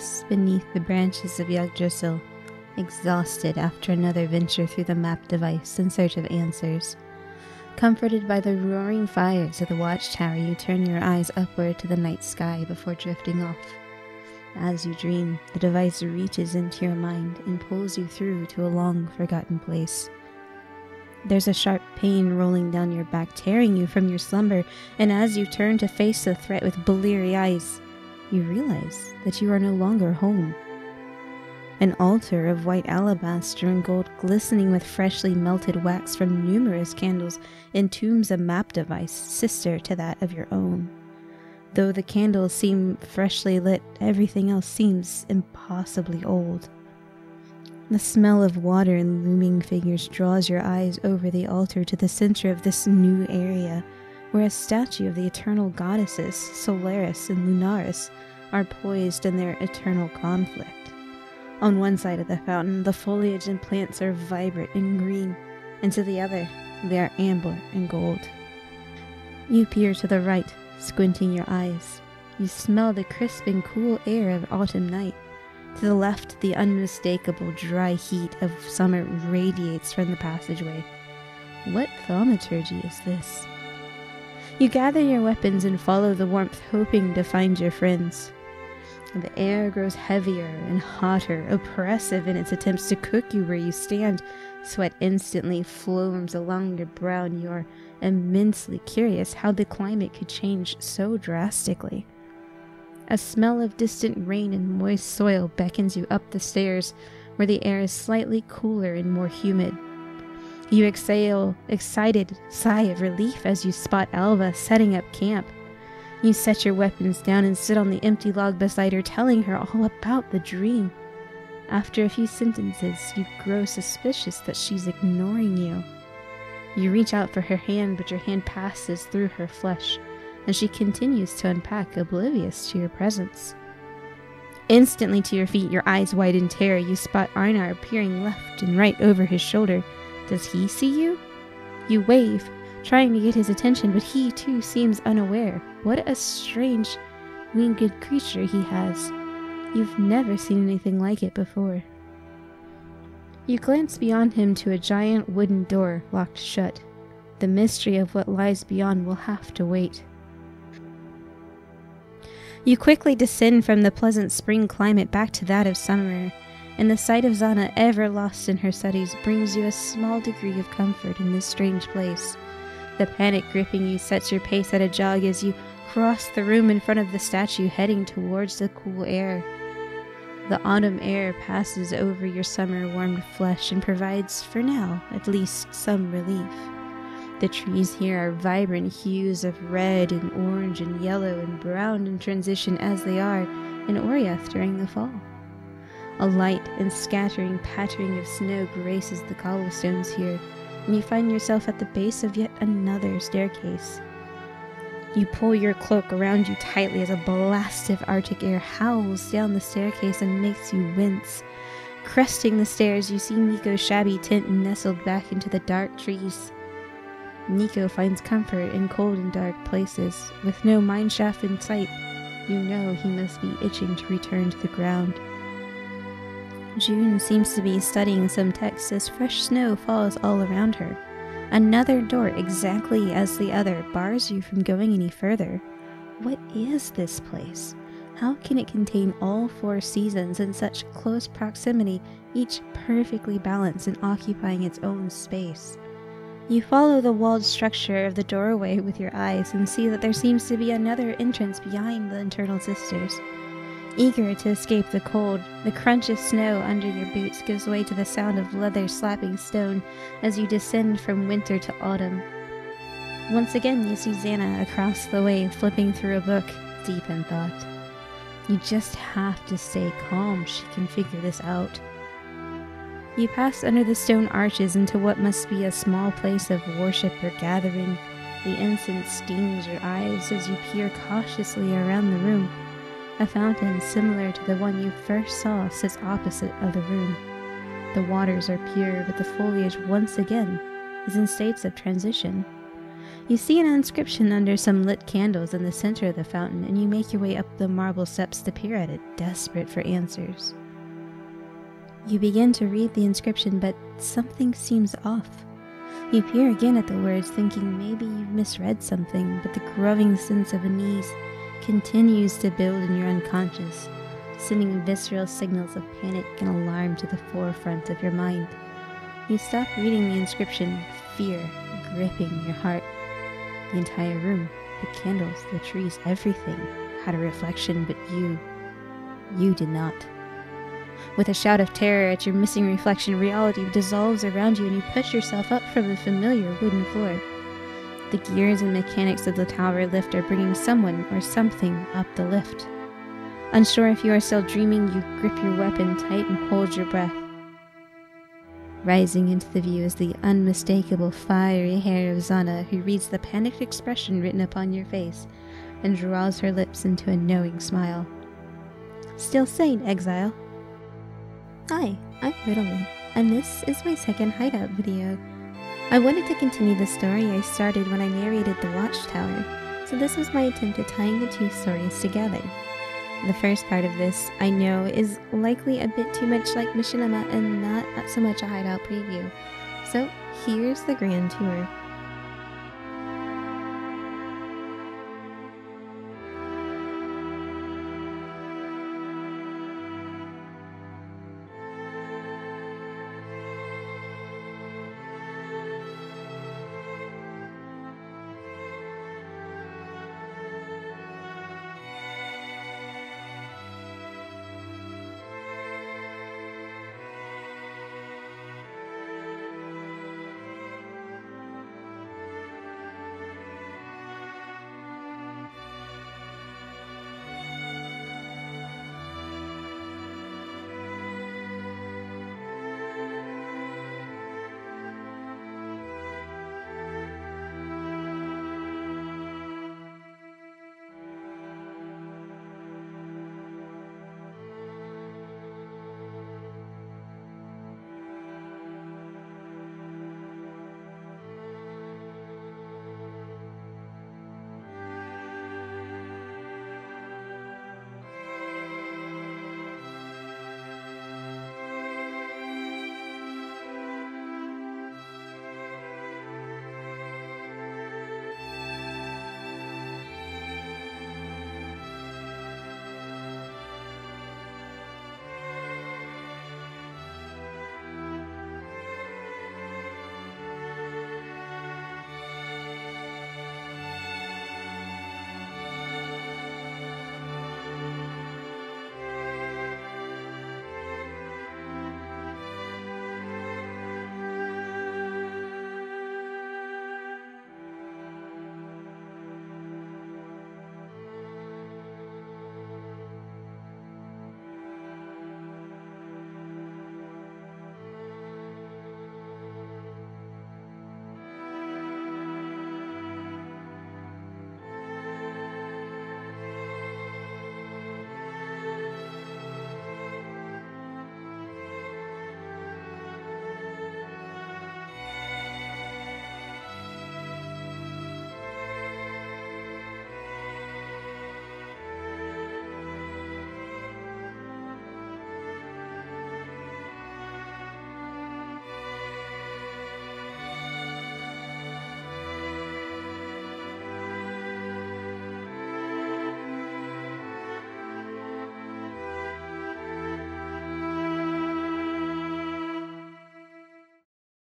rests beneath the branches of Yggdrasil, exhausted after another venture through the map device in search of answers. Comforted by the roaring fires of the Watchtower, you turn your eyes upward to the night sky before drifting off. As you dream, the device reaches into your mind and pulls you through to a long-forgotten place. There's a sharp pain rolling down your back, tearing you from your slumber, and as you turn to face the threat with bleary eyes, you realize that you are no longer home. An altar of white alabaster and gold glistening with freshly melted wax from numerous candles entombs a map device, sister to that of your own. Though the candles seem freshly lit, everything else seems impossibly old. The smell of water and looming figures draws your eyes over the altar to the center of this new area, where a statue of the eternal goddesses, Solaris and Lunaris, are poised in their eternal conflict. On one side of the fountain, the foliage and plants are vibrant and green, and to the other, they are amber and gold. You peer to the right, squinting your eyes. You smell the crisp and cool air of autumn night. To the left, the unmistakable dry heat of summer radiates from the passageway. What thaumaturgy is this? You gather your weapons and follow the warmth, hoping to find your friends. The air grows heavier and hotter, oppressive in its attempts to cook you where you stand. Sweat instantly flows along your brow, and you are immensely curious how the climate could change so drastically. A smell of distant rain and moist soil beckons you up the stairs, where the air is slightly cooler and more humid. You exhale excited sigh of relief as you spot Alva setting up camp. You set your weapons down and sit on the empty log beside her, telling her all about the dream. After a few sentences, you grow suspicious that she's ignoring you. You reach out for her hand, but your hand passes through her flesh, and she continues to unpack, oblivious to your presence. Instantly to your feet, your eyes wide in terror, you spot Einar peering left and right over his shoulder. Does he see you? You wave, trying to get his attention, but he too seems unaware. What a strange, winged creature he has. You've never seen anything like it before. You glance beyond him to a giant wooden door locked shut. The mystery of what lies beyond will have to wait. You quickly descend from the pleasant spring climate back to that of summer, and the sight of Zana, ever lost in her studies, brings you a small degree of comfort in this strange place. The panic gripping you sets your pace at a jog as you cross the room in front of the statue, heading towards the cool air. The autumn air passes over your summer-warmed flesh and provides, for now, at least some relief. The trees here are vibrant hues of red and orange and yellow and brown in transition, as they are in Oriath during the fall. A light and scattering pattering of snow graces the cobblestones here, and you find yourself at the base of yet another staircase. You pull your cloak around you tightly as a blast of Arctic air howls down the staircase and makes you wince. Cresting the stairs, you see Nico's shabby tent nestled back into the dark trees. Nico finds comfort in cold and dark places. With no mineshaft in sight, you know he must be itching to return to the ground. June seems to be studying some text as fresh snow falls all around her. Another door, exactly as the other, bars you from going any further. What is this place? How can it contain all 4 seasons in such close proximity, each perfectly balanced and occupying its own space? You follow the walled structure of the doorway with your eyes and see that there seems to be another entrance behind the Internal Sisters. Eager to escape the cold, the crunch of snow under your boots gives way to the sound of leather slapping stone as you descend from winter to autumn. Once again you see Xana across the way flipping through a book, deep in thought. You just have to stay calm, she can figure this out. You pass under the stone arches into what must be a small place of worship or gathering. The incense stings your eyes as you peer cautiously around the room. A fountain similar to the one you first saw sits opposite of the room. The waters are pure, but the foliage once again is in states of transition. You see an inscription under some lit candles in the center of the fountain, and you make your way up the marble steps to peer at it, desperate for answers. You begin to read the inscription, but something seems off. You peer again at the words, thinking maybe you've misread something, but the growing sense of unease continues to build in your unconscious, sending visceral signals of panic and alarm to the forefront of your mind. You stop reading the inscription, fear gripping your heart. The entire room, the candles, the trees, everything had a reflection, but you did not. With a shout of terror at your missing reflection, reality dissolves around you and you push yourself up from the familiar wooden floor. The gears and mechanics of the tower lift are bringing someone or something up the lift. Unsure if you are still dreaming, you grip your weapon tight and hold your breath. Rising into the view is the unmistakable fiery hair of Zana, who reads the panicked expression written upon your face and draws her lips into a knowing smile. Still sane, exile? Hi, I'm Brittleknee, and this is my second hideout video. I wanted to continue the story I started when I narrated the Watchtower, so this was my attempt at tying the two stories together. The first part of this, I know, is likely a bit too much like Machinima and not so much a hideout preview, so here's the grand tour.